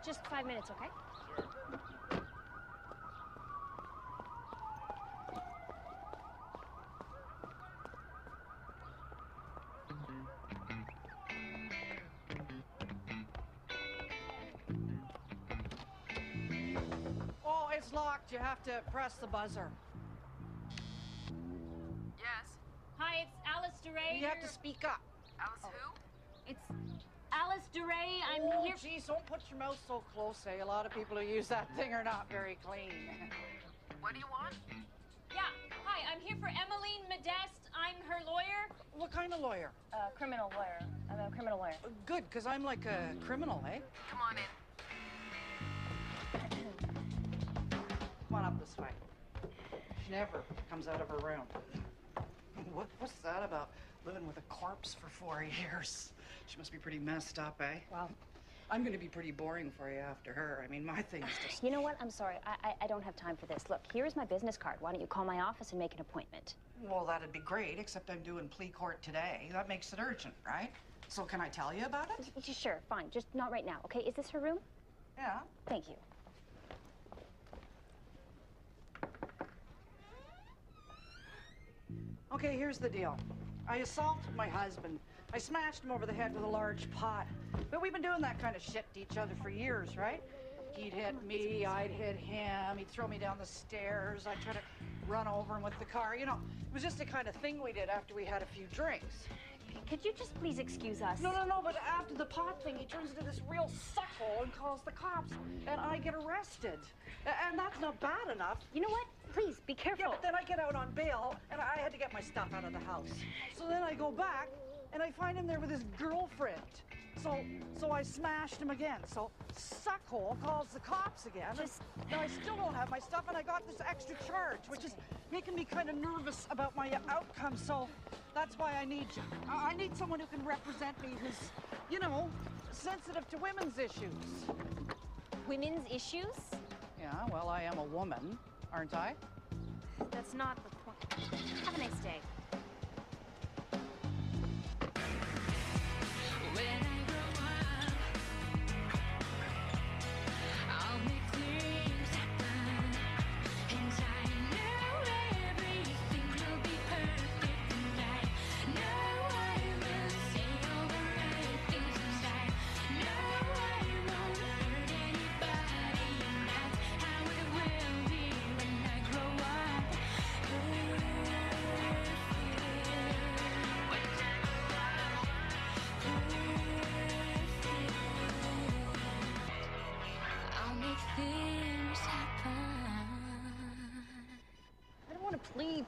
Just 5 minutes, okay? Oh, it's locked. You have to press the buzzer. Yes. Hi, it's Alice DeRay. You have to speak up. Alice who? It's Alice DeRay. I'm Oh, here. geez, don't put your mouth so close, eh? A lot of people who use that thing are not very clean. What do you want? Yeah. Hi, I'm here for Emmeline Modeste. I'm her lawyer. What kind of lawyer? Criminal lawyer. I'm a criminal lawyer. Good, because I'm like a criminal, eh? Come on in. Come on up this way. She never comes out of her room. What's that about? Living with a corpse for 4 years. She must be pretty messed up, eh? Well, I'm going to be pretty boring for you after her. I mean, my thing's just... You know what? I'm sorry. I don't have time for this. Look, here's my business card. Why don't you call my office and make an appointment? Well, that'd be great, except I'm doing plea court today. That makes it urgent, right? So can I tell you about it? Sure, fine. Just not right now, okay? Is this her room? Yeah. Thank you. Okay, here's the deal. I assaulted my husband. I smashed him over the head with a large pot. But we've been doing that kind of shit to each other for years, right? He'd hit me, I'd hit him, he'd throw me down the stairs, I'd try to run over him with the car. You know, it was just the kind of thing we did after we had a few drinks. Could you just please excuse us? No, but after the pot thing, he turns into this real suckhole and calls the cops, and I get arrested. And that's not bad enough. You know what? Please, be careful. Yeah, but then I get out on bail, and I had to get my stuff out of the house. So then I go back, and I find him there with his girlfriend. So I smashed him again. So suckhole calls the cops again. Now I still don't have my stuff, and I got this extra charge, which is making me kind of nervous about my outcome. So that's why I need you. I need someone who can represent me who's, you know, sensitive to women's issues. Women's issues? Yeah, well, I am a woman, aren't I? That's not the point. Have a nice day.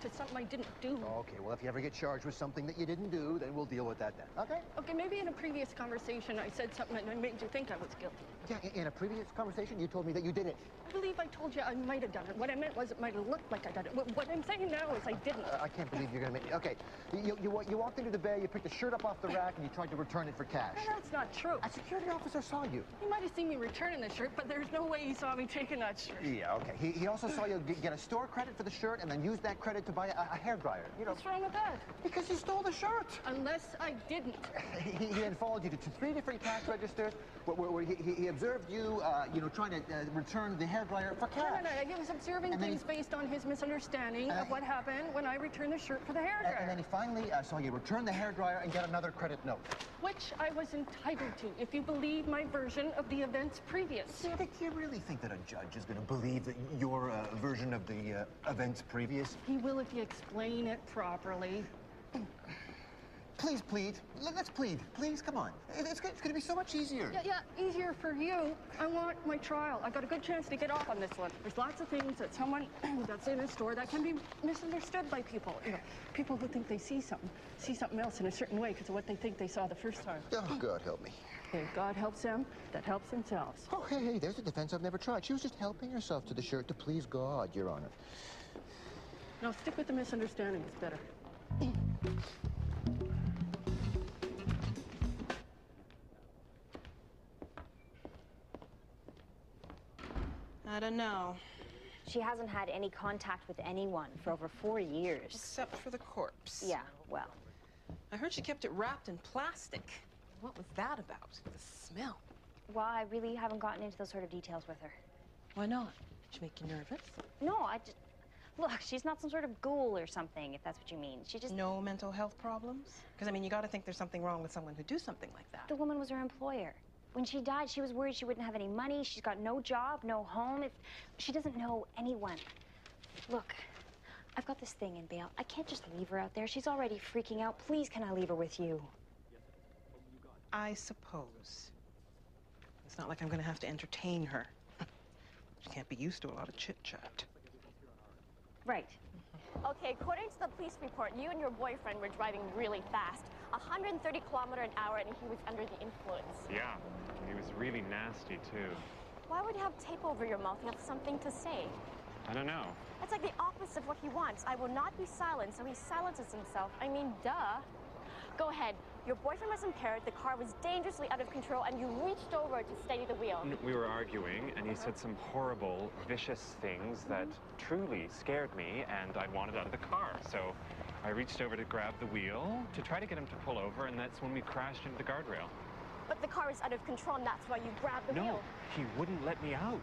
To something I didn't do. Okay, well, if you ever get charged with something that you didn't do, then we'll deal with that then, okay? Okay, maybe in a previous conversation I said something that made you think I was guilty. Yeah, in a previous conversation, you told me that you did it. I believe I told you I might have done it. What I meant was it might have looked like I did it. What I'm saying now is I didn't. I can't believe you're going to make me... Okay, you walked into the bay, you picked a shirt up off the rack, and you tried to return it for cash. No, that's not true. A security officer saw you. He might have seen me returning the shirt, but there's no way he saw me taking that shirt. Yeah, okay. He also saw you get a store credit for the shirt and then use that credit to buy a hairdryer. You know, what's wrong with that? Because you stole the shirt. Unless I didn't. He then followed you to 3 different cash registers where he observed you, trying to return the hairdryer for cash. No. He was observing things based on his misunderstanding of what happened when I returned the shirt for the hairdryer. And then he finally saw you return the hairdryer and get another credit note. Which I was entitled to, if you believe my version of the events previous. Do you really think that a judge is going to believe that your version of the events previous? He will if you explain it properly. Please plead. Let's plead. Please, come on. It's going to be so much easier. Yeah, easier for you. I want my trial. I got a good chance to get off on this one. There's lots of things that someone that's in a store that can be misunderstood by people. You know, people who think they see something else in a certain way because of what they think they saw the first time. Oh, God help me. If God helps them, that helps themselves. Oh, hey, there's a defense I've never tried. She was just helping herself to the shirt to please God, Your Honor. Now, stick with the misunderstanding. It's better. I don't know. She hasn't had any contact with anyone for over 4 years. Except for the corpse. Yeah, well. I heard she kept it wrapped in plastic. What was that about? The smell. Well, I really haven't gotten into those sort of details with her. Why not? She make you nervous? No, I just... Look, she's not some sort of ghoul or something, if that's what you mean. She just... No mental health problems? Because, I mean, you got to think there's something wrong with someone who'd do something like that. The woman was her employer. When she died, she was worried she wouldn't have any money. She's got no job, no home. If she doesn't know anyone. Look, I've got this thing in bail. I can't just leave her out there. She's already freaking out. Please, can I leave her with you? I suppose. It's not like I'm going to have to entertain her. She can't be used to a lot of chit-chat. Right. Okay, according to the police report, you and your boyfriend were driving really fast, 130 kilometers an hour, and he was under the influence. Yeah, he was really nasty, too. Why would you have tape over your mouth? You have something to say. I don't know. It's like the opposite of what he wants. I will not be silent, so he silences himself. I mean, duh. Go ahead. Your boyfriend was impaired, the car was dangerously out of control, and you reached over to steady the wheel. We were arguing, and he said some horrible, vicious things that truly scared me, and I wanted out of the car. So I reached over to grab the wheel to try to get him to pull over, and that's when we crashed into the guardrail. But the car is out of control, and that's why you grabbed the No, wheel. he wouldn't let me out.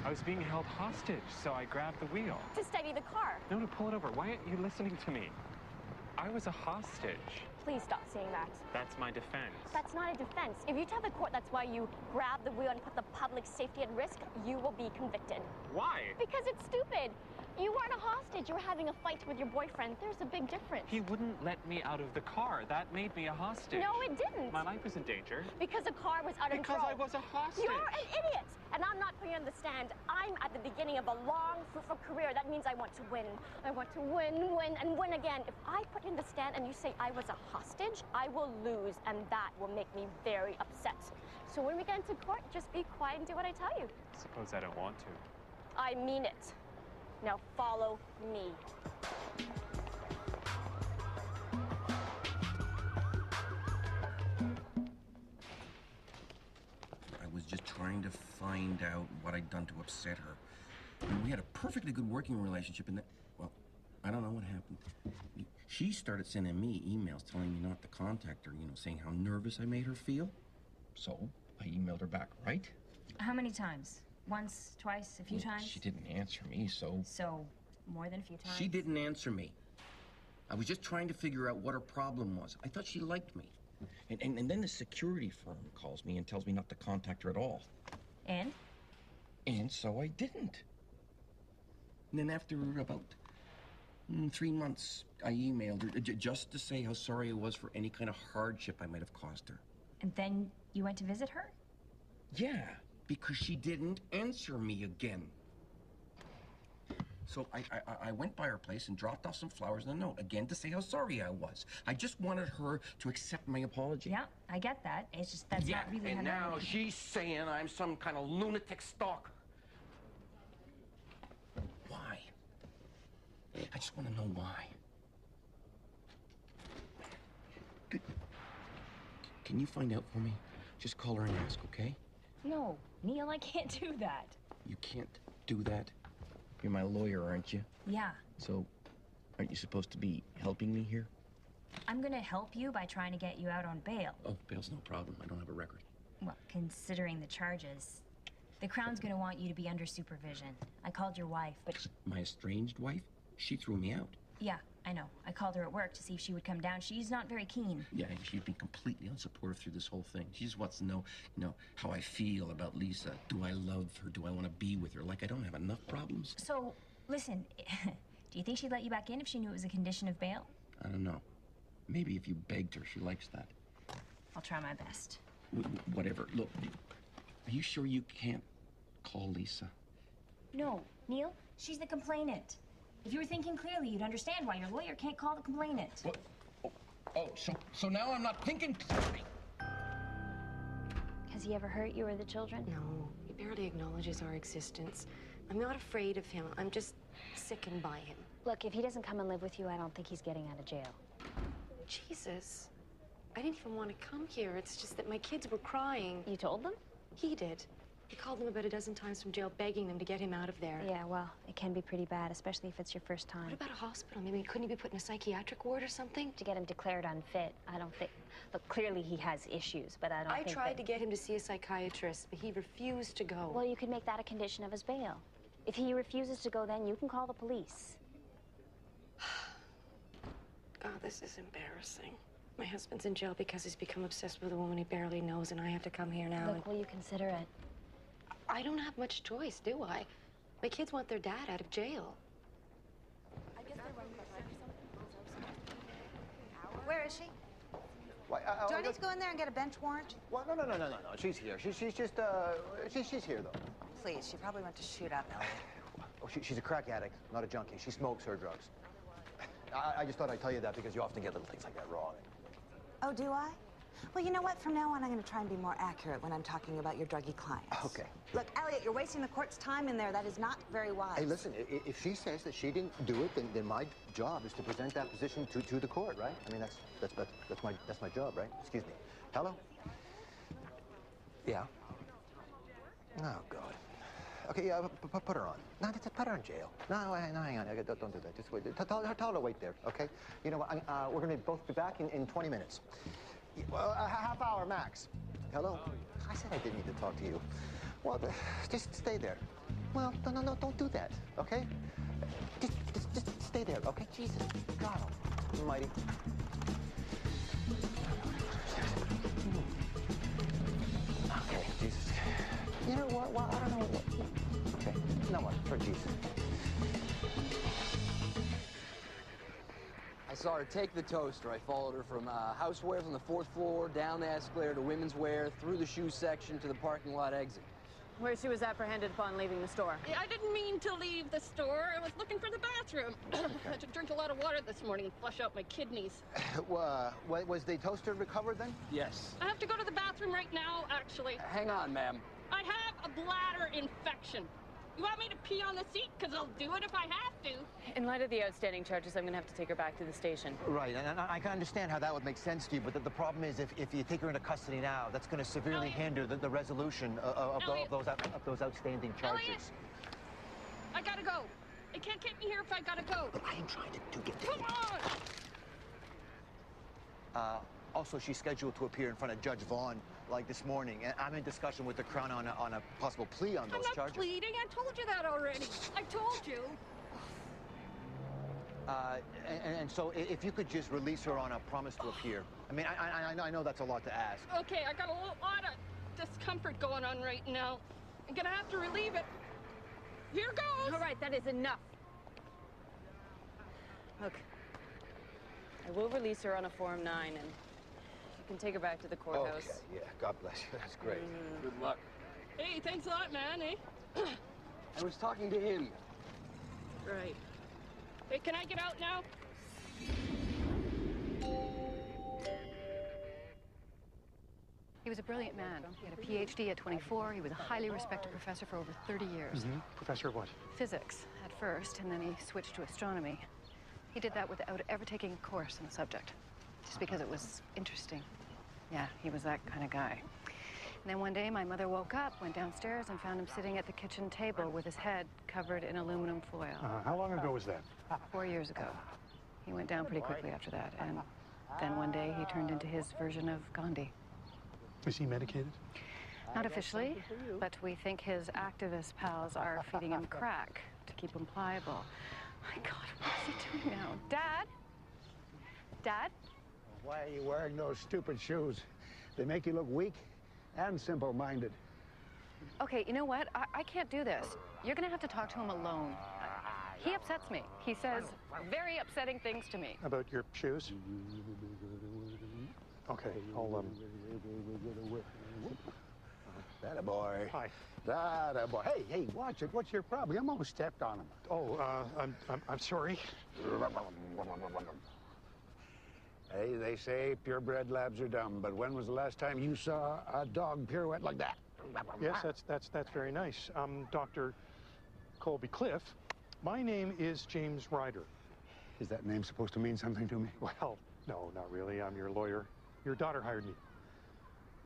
I was being held hostage, so I grabbed the wheel. To steady the car. No, to pull it over. Why aren't you listening to me? I was a hostage. Please stop saying that. That's my defense. That's not a defense. If you tell the court that's why you grabbed the wheel and put the public safety at risk, you will be convicted. Why? Because it's stupid. You weren't a hostage. You were having a fight with your boyfriend. There's a big difference. He wouldn't let me out of the car. That made me a hostage. No, it didn't. My life was in danger. Because the car was out of control. Because I was a hostage. You're an idiot. And I'm not putting you on the stand. I'm at the beginning of a long, fruitful career. That means I want to win. I want to win, win, and win again. If I put you in the stand and you say I was a hostage, I will lose, and that will make me very upset. So when we get into court, just be quiet and do what I tell you. Suppose I don't want to. I mean it. Now follow me. I was just trying to find out what I'd done to upset her. And we had a perfectly good working relationship, and then, well, I don't know what happened. She started sending me emails telling me not to contact her, saying how nervous I made her feel. So I emailed her back, right? How many times? Once, twice, a few times? She didn't answer me, so... So, more than a few times? She didn't answer me. I was just trying to figure out what her problem was. I thought she liked me. And then the security firm calls me and tells me not to contact her at all. And? And so I didn't. And then after about 3 months, I emailed her just to say how sorry I was for any kind of hardship I might have caused her. And then you went to visit her? Yeah, because she didn't answer me again. So I went by her place and dropped off some flowers and a note, again to say how sorry I was. I just wanted her to accept my apology. Yeah, I get that. It's just that's not really and how now she's saying I'm some kind of lunatic stalker. Why? I just want to know why. Can you find out for me? Just call her and ask, okay? No, Neil, I can't do that. You can't do that? You're my lawyer, aren't you? Yeah. So, aren't you supposed to be helping me here? I'm gonna help you by trying to get you out on bail. Oh, bail's no problem. I don't have a record. Well, considering the charges, the Crown's gonna want you to be under supervision. I called your wife, but... My estranged wife? She threw me out. Yeah, I know. I called her at work to see if she would come down. She's not very keen. Yeah, and she's been completely unsupportive through this whole thing. She just wants to know, how I feel about Lisa. Do I love her? Do I want to be with her? Like I don't have enough problems. So, listen, do you think she'd let you back in if she knew it was a condition of bail? I don't know. Maybe if you begged her, she likes that. I'll try my best. Whatever. Look, are you sure you can't call Lisa? No, Neil, she's the complainant. If you were thinking clearly, you'd understand why your lawyer can't call the complainant. What? So now I'm not thinking clearly. Has he ever hurt you or the children? No, he barely acknowledges our existence. I'm not afraid of him. I'm just sickened by him. Look, if he doesn't come and live with you, I don't think he's getting out of jail. Jesus. I didn't even want to come here. It's just that my kids were crying. You told them? He did. He called them about a dozen times from jail, begging them to get him out of there. Yeah, well, it can be pretty bad, especially if it's your first time. What about a hospital? Maybe couldn't he be put in a psychiatric ward or something? To get him declared unfit, I don't think... Look, clearly he has issues, but I don't think I tried to get him to see a psychiatrist, but he refused to go. Well, you could make that a condition of his bail. If he refuses to go, then you can call the police. God, this is embarrassing. My husband's in jail because he's become obsessed with a woman he barely knows, and I have to come here now. Look, will you consider it? I don't have much choice, do I? My kids want their dad out of jail. Where is she? Why, Do I need to go in there and get a bench warrant? Well, no. She's here. She's just, she's here, though. Please, she probably went to shoot up Elliot. Oh, she's a crack addict, not a junkie. She smokes her drugs. I just thought I'd tell you that because you often get little things like that wrong. Oh, do I? Well, you know what? From now on, I'm going to try and be more accurate when I'm talking about your druggy clients. Okay. Look, Elliot, you're wasting the court's time in there. That is not very wise. Hey, listen, if she says that she didn't do it, then my job is to present that position to the court, right? I mean, that's my job, right? Excuse me. Hello? Yeah. Oh, God. Okay, yeah, put her on. No, put her in jail. No, hang on. Don't do that. Just wait. Tell her to wait there, okay? You know what? We're going to both be back in 20 minutes. Well, a half hour max. Hello? I said I didn't need to talk to you. Well, just stay there. Well, no, don't do that, okay? Just stay there, okay? Jesus, God almighty. Okay, Jesus. You know what? Well, I don't know what. Okay, you know what? For Jesus. I saw her take the toaster. I followed her from housewares on the 4th floor, down the escalator to women's wear, through the shoe section to the parking lot exit. Where she was apprehended upon leaving the store. Yeah, I didn't mean to leave the store. I was looking for the bathroom. I had to drink a lot of water this morning and flush out my kidneys. Was the toaster recovered then? Yes. I have to go to the bathroom right now, actually. Hang on, ma'am. I have a bladder infection. You want me to pee on the seat? Because I'll do it if I have to. In light of the outstanding charges, I'm going to have to take her back to the station. Right, and I can understand how that would make sense to you, but the problem is if you take her into custody now, that's going to severely hinder the resolution of those outstanding charges. Elliot, I gotta go. They can't get me here if I gotta go. Look, I am trying to get to Come on! Also, she's scheduled to appear in front of Judge Vaughn, like this morning, and I'm in discussion with the Crown on a possible plea on those charges. I'm not pleading. I told you that already. I told you. And so if you could just release her on a promise to appear. I mean, I know that's a lot to ask. Okay, I got a lot of discomfort going on right now. I'm gonna have to relieve it. Here goes. All right, that is enough. Look, I will release her on a Form 9, and you can take her back to the courthouse. Okay, yeah, God bless you. That's great. Good luck. Hey, thanks a lot, man, eh? I was talking to him. Right. Hey, can I get out now? He was a brilliant man. He had a PhD at 24. He was a highly respected professor for over 30 years. Mm-hmm. Professor of what? Physics at first, and then he switched to astronomy. He did that without ever taking a course on the subject, just because it was interesting. Yeah, he was that kind of guy. And then one day, my mother woke up, went downstairs, and found him sitting at the kitchen table with his head covered in aluminum foil. How long ago was that? 4 years ago. He went down pretty quickly after that, and then one day he turned into his version of Gandhi. Is he medicated? Not officially, but we think his activist pals are feeding him crack to keep him pliable. My God, what is he doing now? Dad? Dad? Why are you wearing those stupid shoes? They make you look weak and simple-minded. Okay, you know what? I can't do this. You're gonna have to talk to him alone. He upsets me. He says very upsetting things to me. About your shoes? Okay, I'll, That boy. Hi. That boy. Hey, watch it. What's your problem? You almost stepped on him. Oh, I'm sorry. Hey, they say purebred labs are dumb, but when was the last time you saw a dog pirouette like that? Yes, that's very nice. Dr. Colby Cliff. My name is James Ryder. Is that name supposed to mean something to me? Well, no, not really. I'm your lawyer. Your daughter hired me.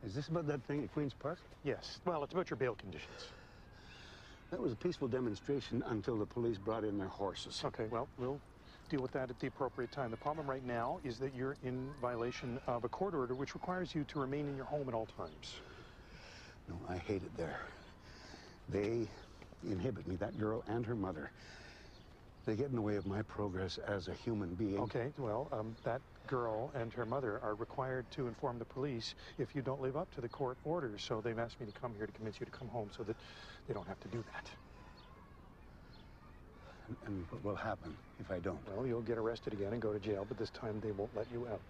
Is this about that thing at Queen's Park? Yes. Well, it's about your bail conditions. That was a peaceful demonstration until the police brought in their horses. Okay, well, we'll deal with that at the appropriate time. The problem right now is that you're in violation of a court order which requires you to remain in your home at all times. No, I hate it there. They inhibit me, that girl and her mother. They get in the way of my progress as a human being. Okay, well, that girl and her mother are required to inform the police if you don't live up to the court orders. So they've asked me to come here to convince you to come home so that they don't have to do that. And what will happen if I don't? Well, you'll get arrested again and go to jail, but this time they won't let you out.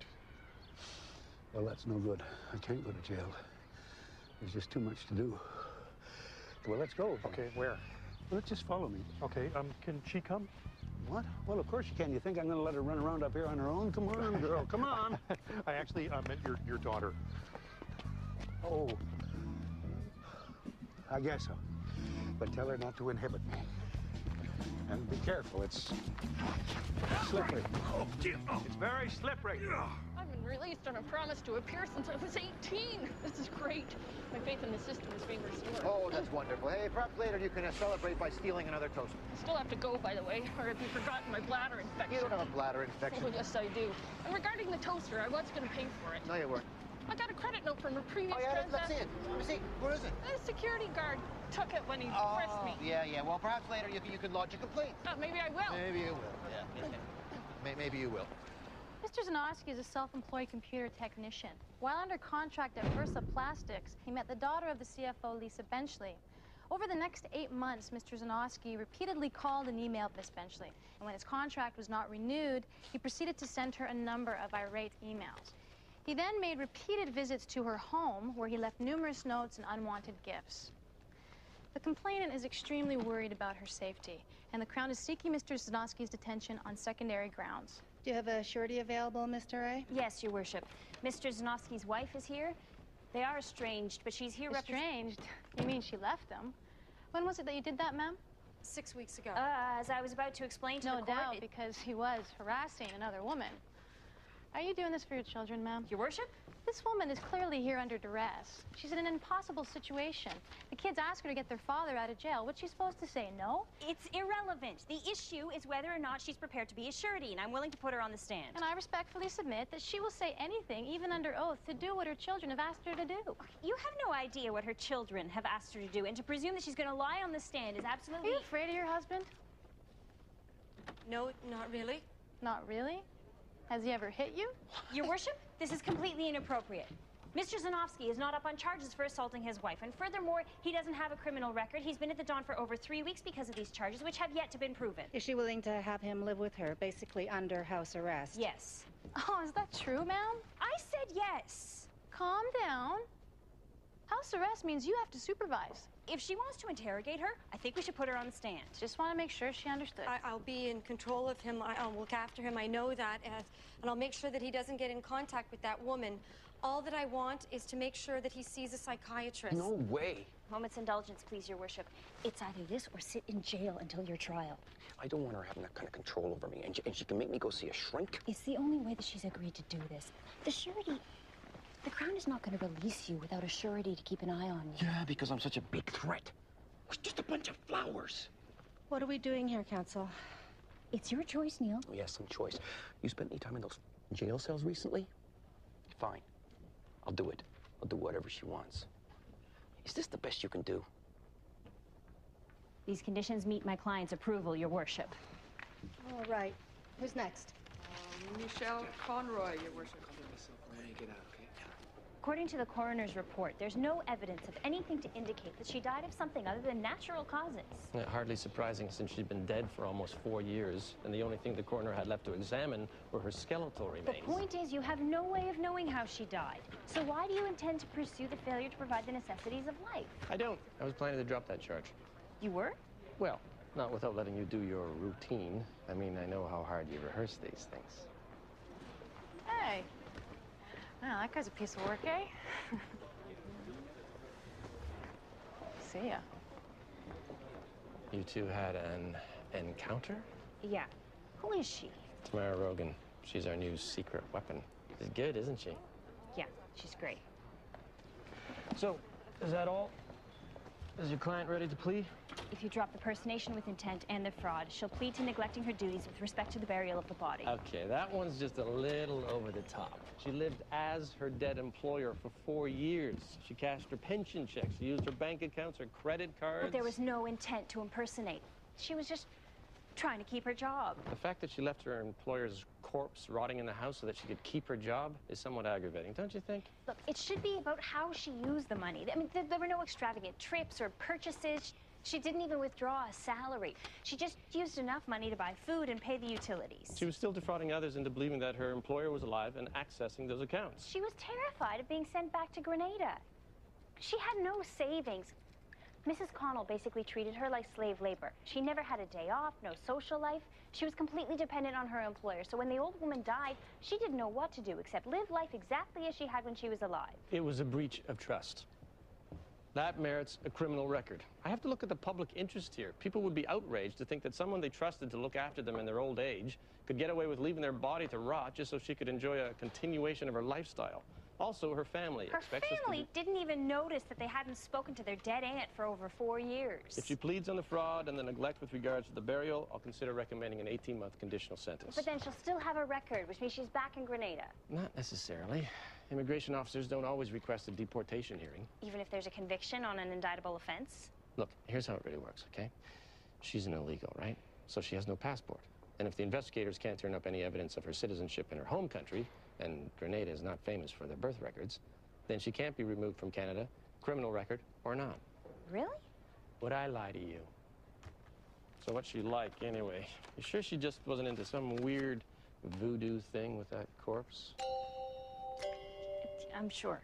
Well, that's no good. I can't go to jail. There's just too much to do. Well, let's go. Okay, where? Well, just follow me. Okay, can she come? What? Well, of course you can. You think I'm going to let her run around up here on her own? Come on, girl, come on. I actually meant your daughter. Oh. I guess so. But tell her not to inhibit me. And be careful, it's slippery. Oh, dear. Oh. It's very slippery. I've been released on a promise to appear since I was 18. This is great. My faith in the system is being restored. Oh, that's wonderful. Hey, perhaps later you can celebrate by stealing another toaster. I still have to go, by the way, or have you forgotten my bladder infection? You don't have a bladder infection. Oh, yes, I do. And regarding the toaster, I was going to pay for it. No, you weren't. I got a credit note from a previous let's see transaction. it. Let me see. Where is it? The security guard took it when he pressed me. Yeah. Well, perhaps later you can lodge a complaint. Maybe I will. Maybe you will. Yeah. Maybe you will. Mr. Zanowski is a self-employed computer technician. While under contract at Versa Plastics, he met the daughter of the CFO, Lisa Benchley. Over the next 8 months, Mr. Zanowski repeatedly called and emailed Miss Benchley. And when his contract was not renewed, he proceeded to send her a number of irate emails. He then made repeated visits to her home, where he left numerous notes and unwanted gifts. The complainant is extremely worried about her safety, and the Crown is seeking Mr. Zanowski's detention on secondary grounds. Do you have a surety available, Mr. Ray? Yes, Your Worship. Mr. Zanowski's wife is here. They are estranged, but she's here Estranged? You mean she left them? When was it that you did that, ma'am? 6 weeks ago. As I was about to explain to the court... No doubt, because he was harassing another woman. Are you doing this for your children, ma'am? Your Worship? This woman is clearly here under duress. She's in an impossible situation. The kids ask her to get their father out of jail. What's she supposed to say, no? It's irrelevant. The issue is whether or not she's prepared to be a surety, and I'm willing to put her on the stand. And I respectfully submit that she will say anything, even under oath, to do what her children have asked her to do. You have no idea what her children have asked her to do, and to presume that she's going to lie on the stand is absolutely... Are you afraid of your husband? No, not really. Not really? Has he ever hit you? Your Worship, this is completely inappropriate. Mr. Zanowski is not up on charges for assaulting his wife, and furthermore, he doesn't have a criminal record. He's been at the Don for over 3 weeks because of these charges, which have yet to been proven. Is she willing to have him live with her, basically under house arrest? Yes. Oh, is that true, ma'am? I said yes. Calm down. House arrest means you have to supervise. If she wants to interrogate her, I think we should put her on the stand. Just want to make sure she understood. I'll be in control of him. I'll look after him. I know that. And I'll make sure that he doesn't get in contact with that woman. All that I want is to make sure that he sees a psychiatrist. No way. Moment's indulgence, please, Your Worship. It's either this or sit in jail until your trial. I don't want her having that kind of control over me. And she can make me go see a shrink. It's the only way that she's agreed to do this. The surety... The Crown is not going to release you without a surety to keep an eye on you. Yeah, because I'm such a big threat. It's just a bunch of flowers. What are we doing here, Counsel? It's your choice, Neil. Oh, yeah, some choice. You spent any time in those jail cells recently? Fine. I'll do it. I'll do whatever she wants. Is this the best you can do? These conditions meet my client's approval, Your Worship. All right. Who's next? Michelle Conroy, Your Worship. Get out, okay? According to the coroner's report, there's no evidence of anything to indicate that she died of something other than natural causes. Hardly surprising, since she'd been dead for almost 4 years, and the only thing the coroner had left to examine were her skeletal remains. The point is, you have no way of knowing how she died. So why do you intend to pursue the failure to provide the necessities of life? I don't. I was planning to drop that charge. You were? Well, not without letting you do your routine. I mean, I know how hard you rehearse these things. Hey. Wow, that guy's a piece of work, eh? See ya. You two had an encounter? Yeah. Who is she? Tamara Rogan. She's our new secret weapon. She's good, isn't she? Yeah, she's great. So, is that all? Is your client ready to plea? If you drop the personation with intent and the fraud, she'll plead to neglecting her duties with respect to the burial of the body. Okay, that one's just a little over the top. She lived as her dead employer for 4 years. She cashed her pension checks. She used her bank accounts, her credit cards. But there was no intent to impersonate. She was just trying to keep her job. The fact that she left her employer's corpse rotting in the house so that she could keep her job is somewhat aggravating, don't you think? Look, it should be about how she used the money. I mean, there were no extravagant trips or purchases. She didn't even withdraw a salary. She just used enough money to buy food and pay the utilities. She was still defrauding others into believing that her employer was alive and accessing those accounts. She was terrified of being sent back to Grenada. She had no savings. Mrs. Connell basically treated her like slave labor. She never had a day off, no social life. She was completely dependent on her employer. So when the old woman died, she didn't know what to do except live life exactly as she had when she was alive. It was a breach of trust. That merits a criminal record. I have to look at the public interest here. People would be outraged to think that someone they trusted to look after them in their old age could get away with leaving their body to rot just so she could enjoy a continuation of her lifestyle. Also, her family expects us to do... didn't even notice that they hadn't spoken to their dead aunt for over 4 years. If she pleads on the fraud and the neglect with regards to the burial, I'll consider recommending an 18-month conditional sentence. But then she'll still have a record, which means she's back in Grenada. Not necessarily. Immigration officers don't always request a deportation hearing. Even if there's a conviction on an indictable offense? Look, here's how it really works, okay? She's an illegal, right? So she has no passport. And if the investigators can't turn up any evidence of her citizenship in her home country, and Grenada is not famous for their birth records, then she can't be removed from Canada, criminal record or not. Really? Would I lie to you? So what's she like, anyway? You sure she just wasn't into some weird voodoo thing with that corpse? I'm sure.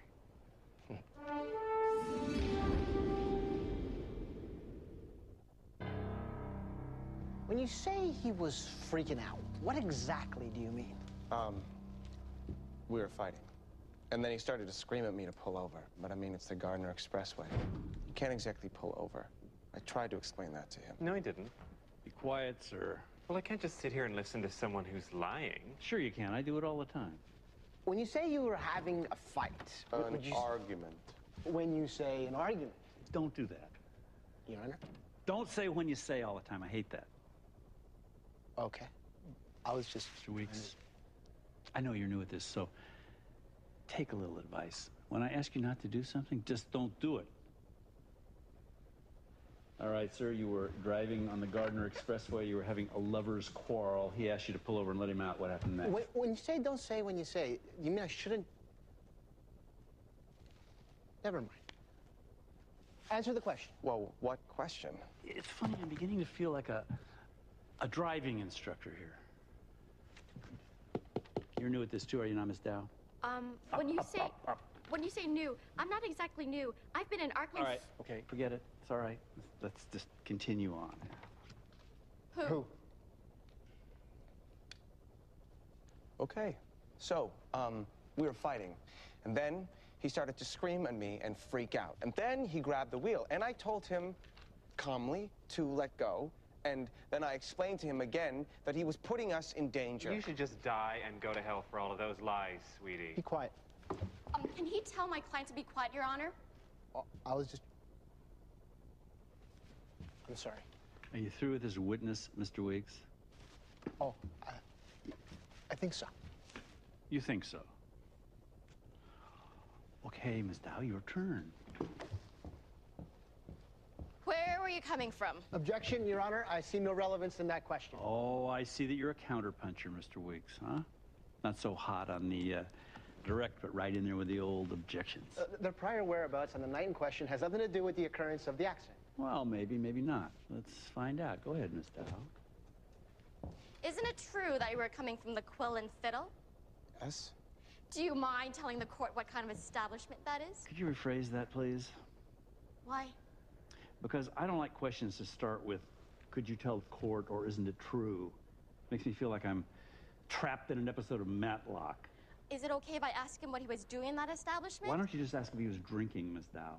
When you say he was freaking out, what exactly do you mean? We were fighting. And then he started to scream at me to pull over. But I mean, it's the Gardner Expressway. You can't exactly pull over. I tried to explain that to him. No, he didn't. Be quiet, sir. Well, I can't just sit here and listen to someone who's lying. Sure you can. I do it all the time. When you say you were having a fight... An argument. When you say an argument... Don't do that. Your Honor? Don't say when you say all the time. I hate that. Okay. I was just... Mr. Weeks, I know you're new at this, so take a little advice. When I ask you not to do something, just don't do it. All right, sir, you were driving on the Gardner Expressway. You were having a lover's quarrel. He asked you to pull over and let him out. What happened next? When you say don't say when you say, you mean I shouldn't... Never mind. Answer the question. Well, what question? It's funny, I'm beginning to feel like a driving instructor here. You're new at this too, are you not, Miss Dow? When you say new, I'm not exactly new. I've been in Arkley... All right, okay, forget it. It's all right. Let's just continue on. Who? Okay. So, we were fighting. And then he started to scream at me and freak out. And then he grabbed the wheel. And I told him calmly to let go. And then I explained to him again that he was putting us in danger. You should just die and go to hell for all of those lies, sweetie. Be quiet. Can he tell my client to be quiet, Your Honor? I was just... I'm sorry. Are you through with this witness, Mr. Weeks? Oh, I think so. You think so? Okay, Miss Dow, your turn. Where were you coming from? Objection, Your Honor. I see no relevance in that question. Oh, I see that you're a counterpuncher, Mr. Weeks, huh? Not so hot on the direct, but right in there with the old objections. The prior whereabouts on the night in question has nothing to do with the occurrence of the accident. Well, maybe, maybe not. Let's find out. Go ahead, Miss Dow. Isn't it true that you were coming from the Quill and Fiddle? Yes. Do you mind telling the court what kind of establishment that is? Could you rephrase that, please? Why? Because I don't like questions to start with, could you tell the court, or isn't it true? Makes me feel like I'm trapped in an episode of Matlock. Is it okay if I ask him what he was doing in that establishment? Why don't you just ask if he was drinking, Miss Dow?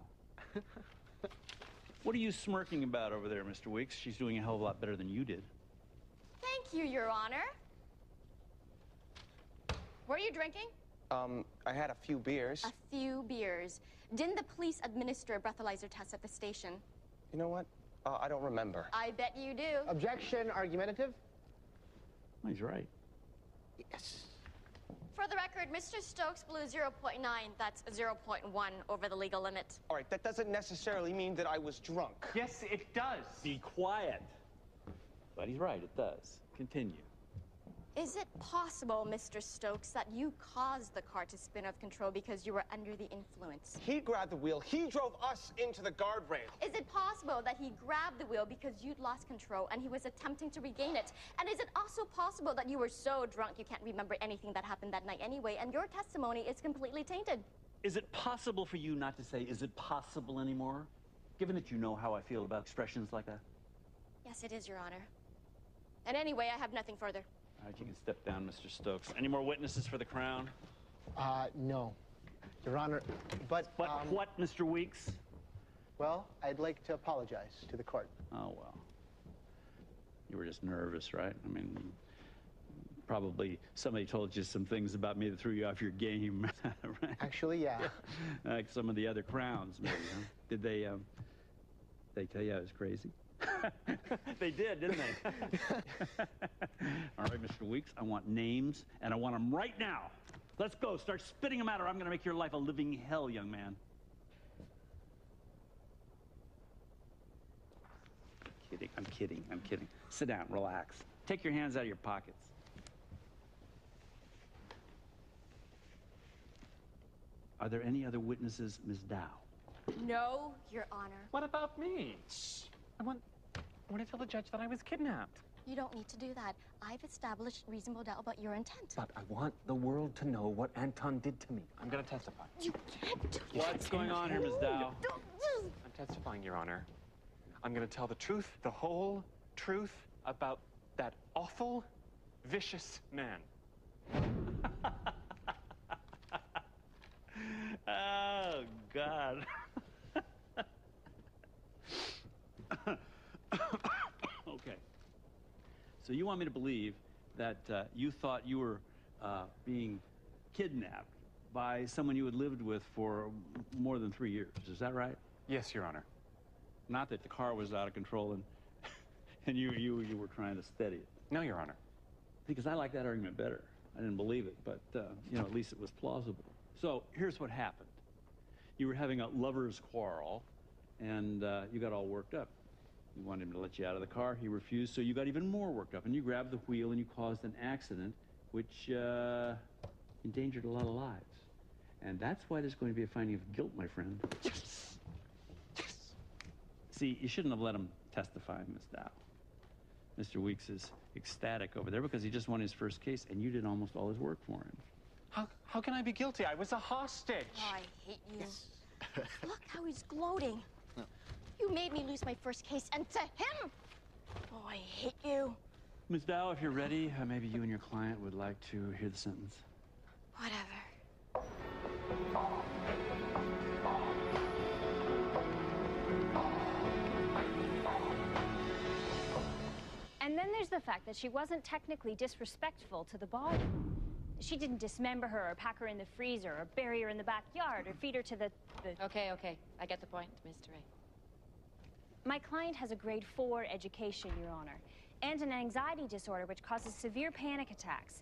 What are you smirking about over there, Mr. Weeks? She's doing a hell of a lot better than you did. Thank you, Your Honor. Were you drinking? I had a few beers. A few beers. Didn't the police administer a breathalyzer test at the station? You know what? I don't remember. I bet you do. Objection, argumentative? He's right. Yes. For the record, Mr. Stokes blew 0.9. That's 0.1 over the legal limit. All right, that doesn't necessarily mean that I was drunk. Yes, it does. Be quiet. But he's right, it does. Continue. Is it possible, Mr. Stokes, that you caused the car to spin out of control because you were under the influence? He grabbed the wheel. He drove us into the guardrail. Is it possible that he grabbed the wheel because you'd lost control and he was attempting to regain it? And is it also possible that you were so drunk you can't remember anything that happened that night anyway, and your testimony is completely tainted? Is it possible for you not to say, is it possible anymore? Given that you know how I feel about expressions like that? Yes, it is, Your Honor. And anyway, I have nothing further. All right, you can step down, Mr. Stokes. Any more witnesses for the Crown? No. Your Honor, but what, Mr. Weeks? Well, I'd like to apologize to the court. Oh, well. You were just nervous, right? I mean, probably somebody told you some things about me that threw you off your game, right? Actually, yeah. Like some of the other Crowns, maybe, huh? Did they tell you I was crazy? They did, didn't they? All right, Mr. Weeks, I want names, and I want them right now. Let's go. Start spitting them out, or I'm going to make your life a living hell, young man. I'm kidding. Sit down, relax. Take your hands out of your pockets. Are there any other witnesses, Ms. Dow? No, Your Honor. What about me? I want to tell the judge that I was kidnapped. You don't need to do that. I've established reasonable doubt about your intent. But I want the world to know what Anton did to me. I'm going to testify. You can't do that. What's going on here, Ms. Dow? I'm testifying, Your Honor. I'm going to tell the truth, the whole truth about that awful, vicious man. Oh, God. Okay. So you want me to believe that you thought you were being kidnapped by someone you had lived with for more than 3 years. Is that right? Yes, Your Honor. Not that the car was out of control and you were trying to steady it. No, Your Honor. Because I like that argument better. I didn't believe it, but, you know, at least it was plausible. So here's what happened. You were having a lover's quarrel, and you got all worked up. You wanted him to let you out of the car. He refused, so you got even more worked up, and you grabbed the wheel, and you caused an accident, which endangered a lot of lives. And that's why there's going to be a finding of guilt, my friend. Yes! Yes! See, you shouldn't have let him testify, Miss Dow. Mr. Weeks is ecstatic over there because he just won his first case, and you did almost all his work for him. How can I be guilty? I was a hostage. Oh, I hate you. Yes. Look how he's gloating. No. You made me lose my first case, and to him, oh, I hate you. Ms. Dow, if you're ready, maybe you and your client would like to hear the sentence. Whatever. And then there's the fact that she wasn't technically disrespectful to the body. She didn't dismember her or pack her in the freezer or bury her in the backyard or feed her to the... Okay. I get the point, Mr. Ray. My client has a grade 4 education, Your Honor, and an anxiety disorder which causes severe panic attacks.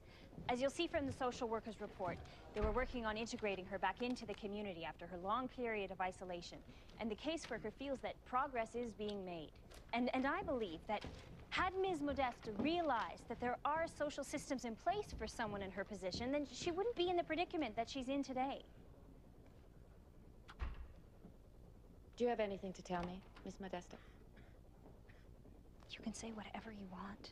As you'll see from the social worker's report, they were working on integrating her back into the community after her long period of isolation. And the caseworker feels that progress is being made. And I believe that had Ms. Modesta realized that there are social systems in place for someone in her position, then she wouldn't be in the predicament that she's in today. Do you have anything to tell me, Miss Modesta? You can say whatever you want.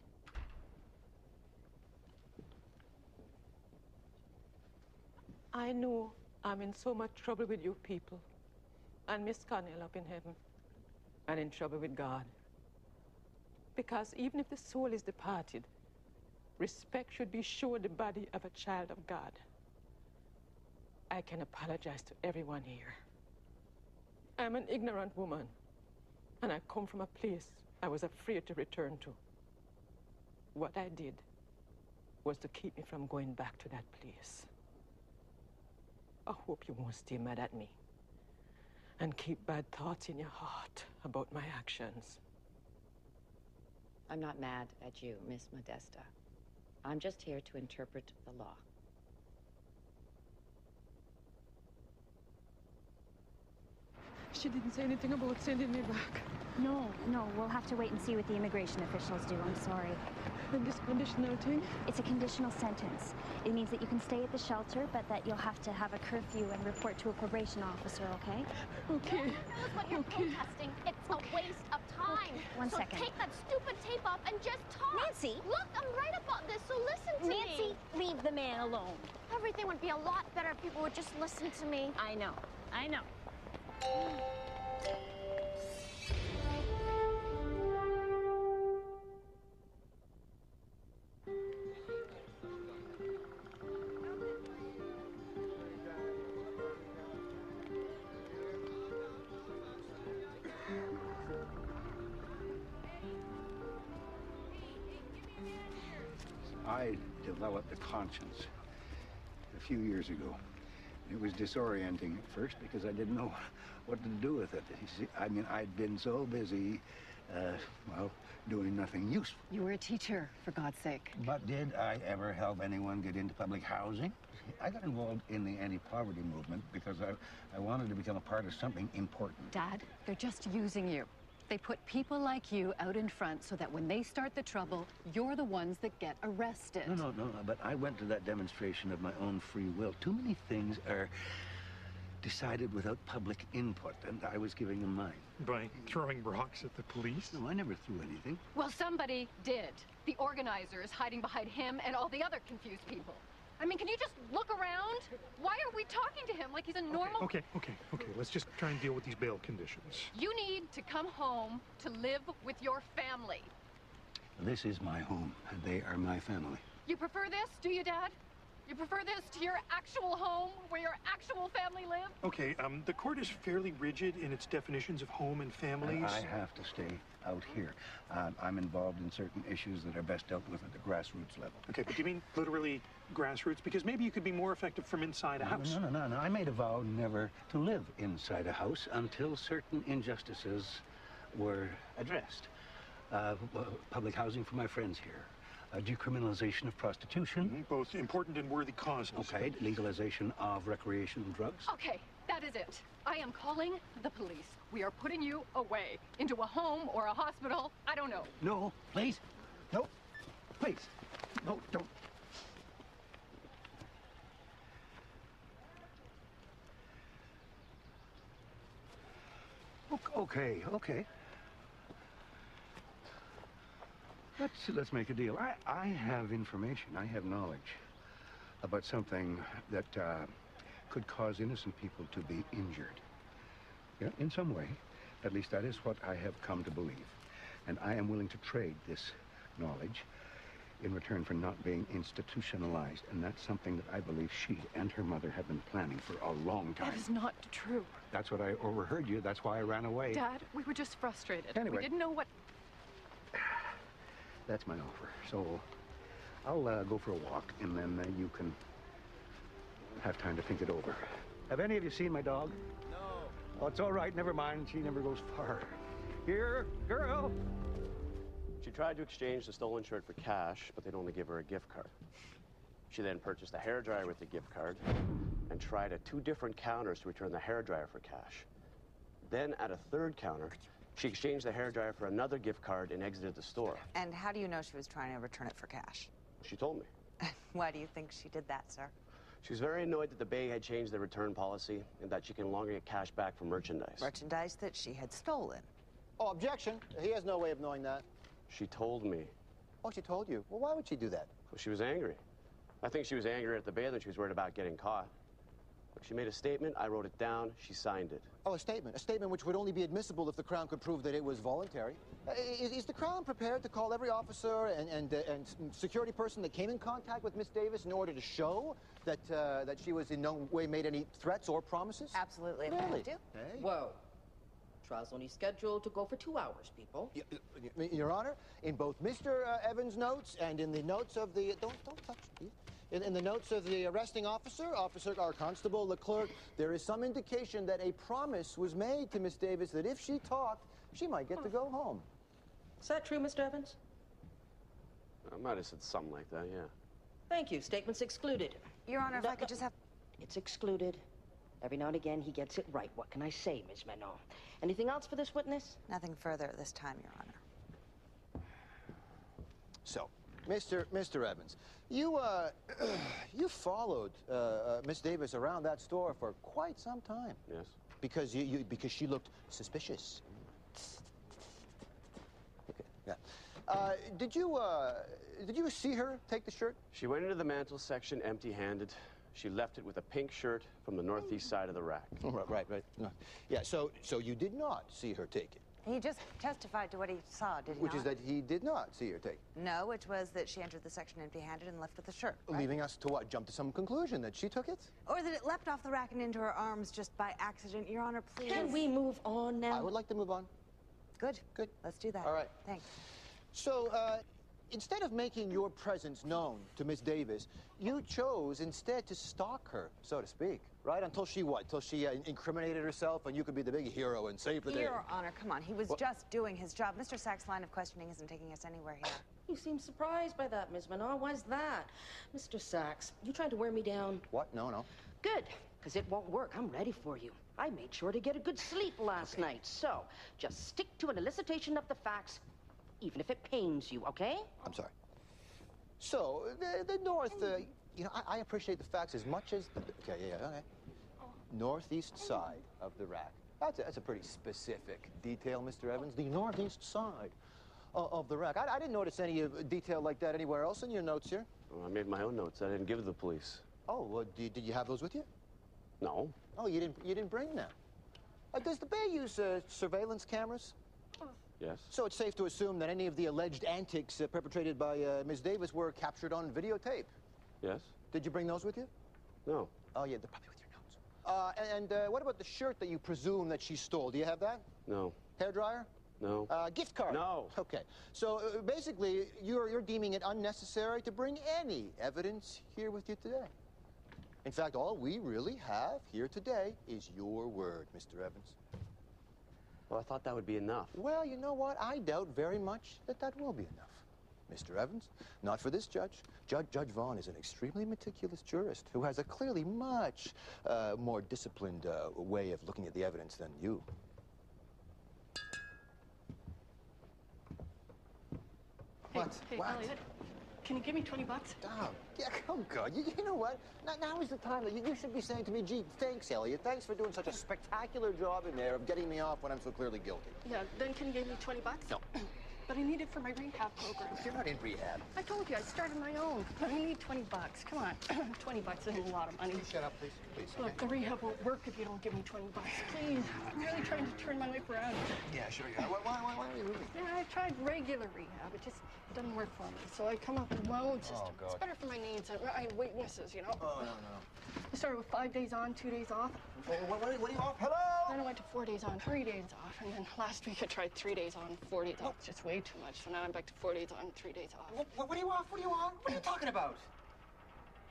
I know I'm in so much trouble with you people, and Miss Connell up in heaven, and in trouble with God. Because even if the soul is departed, respect should be shown the body of a child of God. I can apologize to everyone here. I'm an ignorant woman, and I come from a place I was afraid to return to. What I did was to keep me from going back to that place. I hope you won't stay mad at me. And keep bad thoughts in your heart about my actions. I'm not mad at you, Miss Modesta. I'm just here to interpret the law. She didn't say anything about sending me back. No, we'll have to wait and see what the immigration officials do. I'm sorry. And this conditional thing? It's a conditional sentence. It means that you can stay at the shelter, but that you'll have to have a curfew and report to a probation officer, okay? Okay. Knows what you're protesting. It's a waste of time. One so second. Take that stupid tape off and just talk. Nancy! Look, I'm right about this, so listen to me. Nancy, leave the man alone. Everything would be a lot better if people would just listen to me. I know. I developed a conscience a few years ago. It was disorienting at first because I didn't know what to do with it. You see, I mean, I'd been so busy, well, doing nothing useful. You were a teacher, for God's sake. But did I ever help anyone get into public housing? I got involved in the anti-poverty movement because I wanted to become a part of something important. Dad, they're just using you. They put people like you out in front so that when they start the trouble, you're the ones that get arrested. No, but I went to that demonstration of my own free will. Too many things are decided without public input, and I was giving them mine. By throwing rocks at the police? No, I never threw anything. Well, somebody did. The organizers hiding behind him and all the other confused people. I mean, can you just look around? Why are we talking to him like he's a normal... Okay. Let's just try and deal with these bail conditions. You need to come home to live with your family. This is my home, and they are my family. You prefer this, do you, Dad? You prefer this to your actual home, where your actual family live? Okay, the court is fairly rigid in its definitions of home and families. I have to stay out here. I'm involved in certain issues that are best dealt with at the grassroots level. Okay, but do you mean literally grassroots? Because maybe you could be more effective from inside a house. No. I made a vow never to live inside a house until certain injustices were addressed. Public housing for my friends here. Decriminalization of prostitution. Both important and worthy causes. Okay, legalization of recreational drugs. Okay, that is it. I am calling the police. We are putting you away into a home or a hospital. I don't know. No, please. No, please. No, don't. Okay. Let's make a deal. I have information. I have knowledge about something that could cause innocent people to be injured. Yeah, in some way. At least that is what I have come to believe. And I am willing to trade this knowledge in return for not being institutionalized. And that's something that I believe she and her mother have been planning for a long time. That is not true. That's what I overheard you. That's why I ran away. Dad, we were just frustrated. Anyway. We didn't know what... That's my offer. So I'll go for a walk, and then you can have time to think it over. Have any of you seen my dog? No. Oh, it's all right. Never mind. She never goes far. Here, girl. She tried to exchange the stolen shirt for cash, but they'd only give her a gift card. She then purchased a hairdryer with the gift card and tried at 2 different counters to return the hairdryer for cash. Then at a 3rd counter, she exchanged the hairdryer for another gift card and exited the store. And how do you know she was trying to return it for cash? She told me. Why do you think she did that, sir? She was very annoyed that the Bay had changed their return policy and that she can no longer get cash back for merchandise. Merchandise that she had stolen. Oh, objection. He has no way of knowing that. She told me. Oh, she told you? Well, why would she do that? Well, she was angry. I think she was angry at the Bay than she was worried about getting caught. Look, she made a statement, I wrote it down, she signed it. Oh, a statement. A statement which would only be admissible if the Crown could prove that it was voluntary. Is the Crown prepared to call every officer and security person that came in contact with Miss Davis in order to show that that she was in no way made any threats or promises? Absolutely. Really? Hey? Whoa. Trial's only scheduled to go for 2 hours, people. Your Honor, in both Mr. Evans' notes and in the notes of the... Don't touch, please. In the notes of the arresting officer, our Constable Leclerc, there is some indication that a promise was made to Miss Davis that if she talked, she might get to go home. Is that true, Mr. Evans? I might have said something like that, yeah. Thank you. Statement's excluded. Your Honor, if I could just have... It's excluded. Every now and again, he gets it right. What can I say, Ms. Manon? Anything else for this witness? Nothing further at this time, Your Honor. So, Mr. Evans, you followed Miss Davis around that store for quite some time. Yes. Because because she looked suspicious. Okay. Yeah. Did you see her take the shirt? She went into the mantle section empty-handed. She left it with a pink shirt from the northeast side of the rack. Oh, right. No. Yeah, so you did not see her take it? He just testified to what he saw, did he Which not? is that he did not see her take it. No, which was that she entered the section empty-handed and left with the shirt. Right? Leaving us to what? Jump to some conclusion that she took it? Or that it leapt off the rack and into her arms just by accident. Your Honor, please. Can we move on now? I would like to move on. Good. Let's do that. All right. Thanks. So, instead of making your presence known to Miss Davis, you chose instead to stalk her, so to speak, right? Until she what? Until she incriminated herself and you could be the big hero and save the day. Your Honor, come on. He was just doing his job. Mr. Sachs' line of questioning isn't taking us anywhere here. You seem surprised by that, Ms. Manon. Why's that? Mr. Sachs, you trying to wear me down? What? No. Good, because it won't work. I'm ready for you. I made sure to get a good sleep last night. So, just stick to an elicitation of the facts, even if it pains you, okay? I'm sorry. So, the North, you know, I appreciate the facts as much as the... Okay. Northeast side of the rack. That's a pretty specific detail, Mr. Evans. The northeast side of the rack. I didn't notice any detail like that anywhere else in your notes here. Well, I made my own notes. I didn't give the police. Oh, well, did you have those with you? No. Oh, you didn't bring them. Does the Bay use surveillance cameras? Yes. So it's safe to assume that any of the alleged antics perpetrated by Ms. Davis were captured on videotape? Yes. Did you bring those with you? No. Oh, yeah, they're probably with your notes. And what about the shirt that you presume that she stole? Do you have that? No. Hairdryer? No. Gift card? No. Okay. So basically, you're deeming it unnecessary to bring any evidence here with you today. In fact, all we really have here today is your word, Mr. Evans. Well, I thought that would be enough. Well, you know what? I doubt very much that will be enough. Mr. Evans, not for this judge. Judge Vaughn is an extremely meticulous jurist who has a clearly much more disciplined way of looking at the evidence than you. What? Hey, What? Elliot, can you give me 20 bucks? Oh, yeah, oh, God. You know what? Now is the time that you should be saying to me, gee, thanks, Elliot. Thanks for doing such a spectacular job in there of getting me off when I'm so clearly guilty. Yeah, then can you give me 20 bucks? No. But I need it for my rehab program. You're not in rehab. I told you, I started my own. But I need 20 bucks. Come on. 20 bucks isn't a lot of money. Shut up, please. Please. Look, the rehab won't work if you don't give me 20 bucks. Please. I'm really trying to turn my life around. Yeah, sure. Yeah. Why are you moving? Yeah, I've tried regular rehab. It just doesn't work for me. So I come up with my own system. Oh, God. It's better for my needs and my weaknesses, you know? Oh, no. I started with 5 days on, 2 days off. What are you off? Hello? Then I went to 4 days on, 3 days off. And then last week I tried 3 days on, 4 days off. It's just way too much. So now I'm back to 4 days on, 3 days off. What are you off? What are you on? What are you talking about?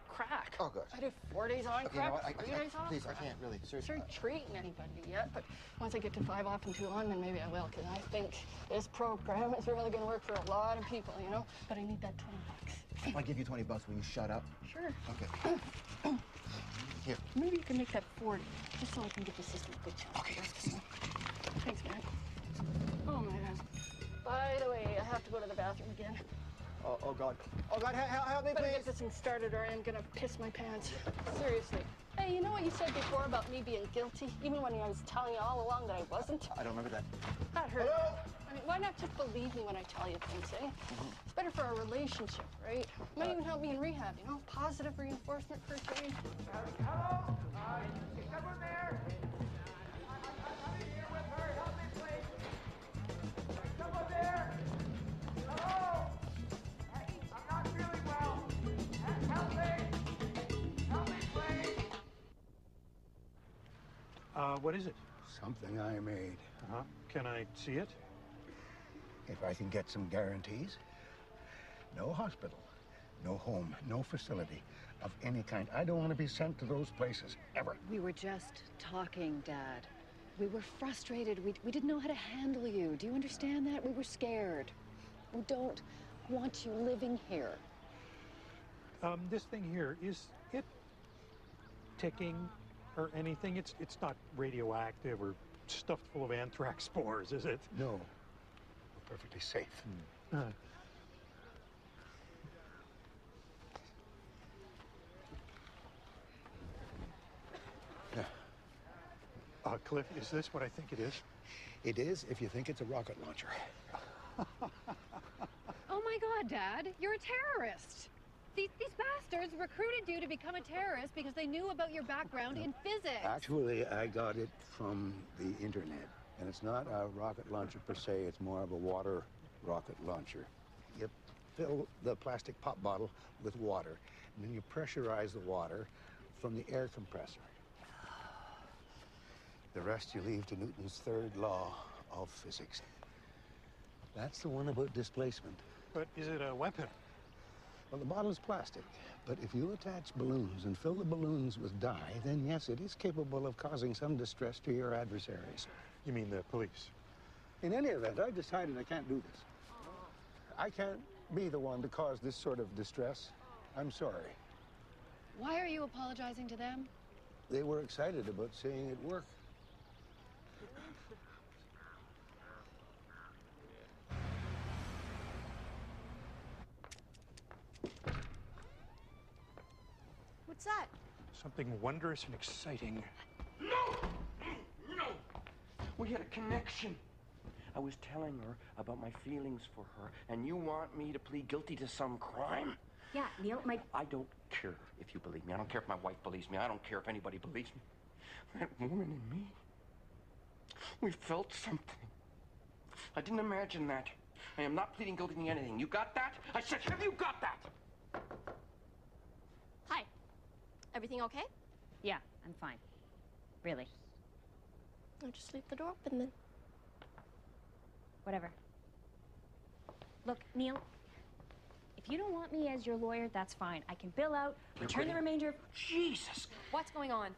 Crack. Oh, God. I did 4 days on Okay, crack, you know what? 3 days off. Please, I can't really. Seriously. Sure treating anybody yet, but once I get to 5 off and 2 on, then maybe I will, because I think this program is really going to work for a lot of people, you know? But I need that 20 bucks. If I give you 20 bucks, will you shut up? Sure. Okay. Here. Maybe you can make that 40, just so I can get the system a good chance. Okay. Thanks, man. Oh, man. By the way, I have to go to the bathroom again. Oh, God. Oh, God, help me, Better please. get this thing started or I'm gonna piss my pants. Seriously. Hey, you know what you said before about me being guilty? Even when I was telling you all along that I wasn't? I don't remember that. That hurt. I mean, why not just believe me when I tell you things, eh? It's better for our relationship, right? Might even help me in rehab, you know? Positive reinforcement for a change. Hello? Is someone there? I'm here with her. Help me, please. Is someone there? Hello? Hey, I'm not feeling well. Help me. Help me, please. What is it? Something I made. Uh-huh. Can I see it? If I can get some guarantees. No hospital. No home, no facility of any kind. I don't want to be sent to those places, ever. We were just talking, Dad. We were frustrated. We didn't know how to handle you. Do you understand that? We were scared. We don't want you living here. This thing here, is it ticking or anything? It's not radioactive or stuffed full of anthrax spores, is it? No. We're perfectly safe. Cliff, is this what I think it is? It is if you think it's a rocket launcher. Oh my God, Dad, you're a terrorist. These bastards recruited you to become a terrorist because they knew about your background in physics. Actually, I got it from the internet. And it's not a rocket launcher per se, it's more of a water rocket launcher. You fill the plastic pop bottle with water, and then you pressurize the water from the air compressor. The rest you leave to Newton's third law of physics. That's the one about displacement. But is it a weapon? Well, the bottle is plastic, but if you attach balloons and fill the balloons with dye, then yes, it is capable of causing some distress to your adversaries. You mean the police? In any event, I've decided I can't do this. I can't be the one to cause this sort of distress. I'm sorry. Why are you apologizing to them? They were excited about seeing it work. What's that? Something wondrous and exciting. No! No! We had a connection. I was telling her about my feelings for her, and you want me to plead guilty to some crime? Yeah, Neil, I don't care if you believe me. I don't care if my wife believes me. I don't care if anybody believes me. That woman and me, we felt something. I didn't imagine that. I am not pleading guilty to anything. You got that? I said, have you got that? Hi. Everything okay? Yeah, I'm fine. Really. I'll just leave the door open then. Whatever. Look, Neil, if you don't want me as your lawyer, that's fine. I can bill out, return the remainder of... Jesus! What's going on?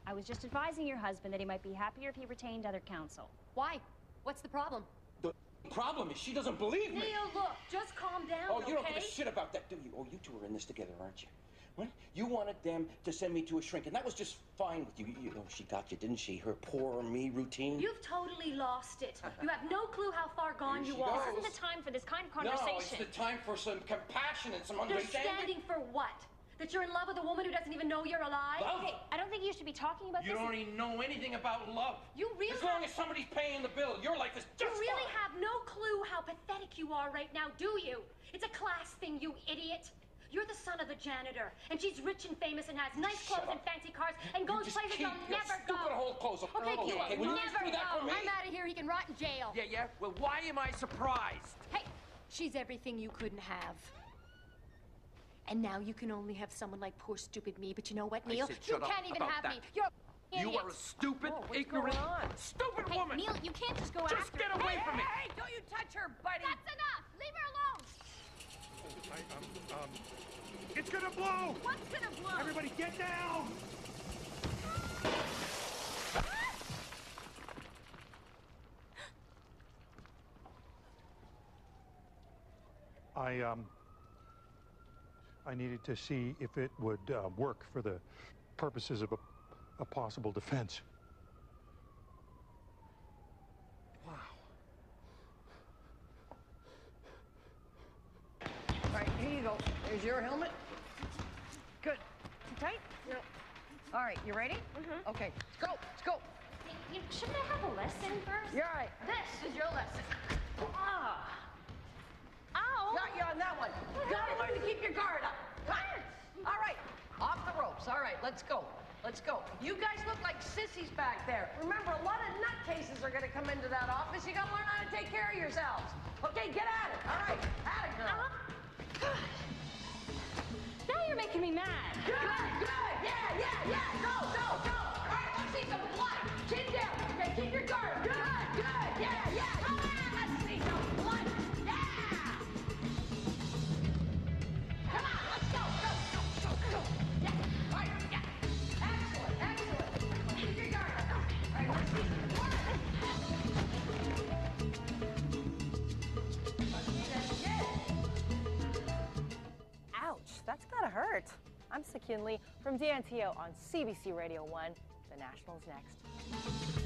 I was just advising your husband that he might be happier if he retained other counsel. Why? What's the problem? The problem is she doesn't believe me. Neil, look, just calm down, Oh, you don't okay? give a shit about that, do you? Oh, you two are in this together, aren't you? What? You wanted them to send me to a shrink, and that was just fine with you. Oh, she got you, didn't she? Her poor me routine. You've totally lost it. You have no clue how far gone you are. This isn't the time for this kind of conversation. No, it's the time for some compassion and some understanding. Understanding for what? That you're in love with a woman who doesn't even know you're alive? Love? Okay, I don't think you should be talking about You this. don't even know anything about love. You really As long as somebody's paying the bill, your life is You just really fine. have no clue how pathetic you are right now, do you? It's a class thing, you idiot. You're the son of the janitor, and she's rich and famous and has nice clothes and fancy cars and goes places you'll never go. Stupid old clothes. Okay, Will you just never do that go. for me? I'm out of here. He can rot in jail. Yeah. Well, why am I surprised? Hey, she's everything you couldn't have. And now you can only have someone like poor stupid me. But you know what, I Neil? said You shut up can't even about have that. me. You're an You idiot. are a stupid, What's ignorant, going on? stupid Hey, woman. Neil, you can't just go Just after get her. away from me. Hey, don't you touch her, buddy. That's enough. Leave her alone. It's gonna blow! What's gonna blow? Everybody get down! I needed to see if it would work for the purposes of a possible defense. All right, here you go. There's your helmet. Good. Too tight? Yeah. All right, you ready? Mm-hmm. Okay, let's go. Let's go. Shouldn't I have a lesson first? You're all right. This is your lesson. Ah. Ow. Got you on that one. You gotta learn to keep your guard up. All right, off the ropes. All right, let's go. Let's go. You guys look like sissies back there. Remember, a lot of nutcases are gonna come into that office. You gotta learn how to take care of yourselves. Okay, get at it. All right, at it, girl. Now you're making me mad. Good. Yeah. Go. All right, let's see some blood. Chin down. Okay, keep your guard. Good. Yeah. Come on, let's see some blood. Yeah. I'm Sakin Lee from DNTO on CBC Radio 1. The Nationals next.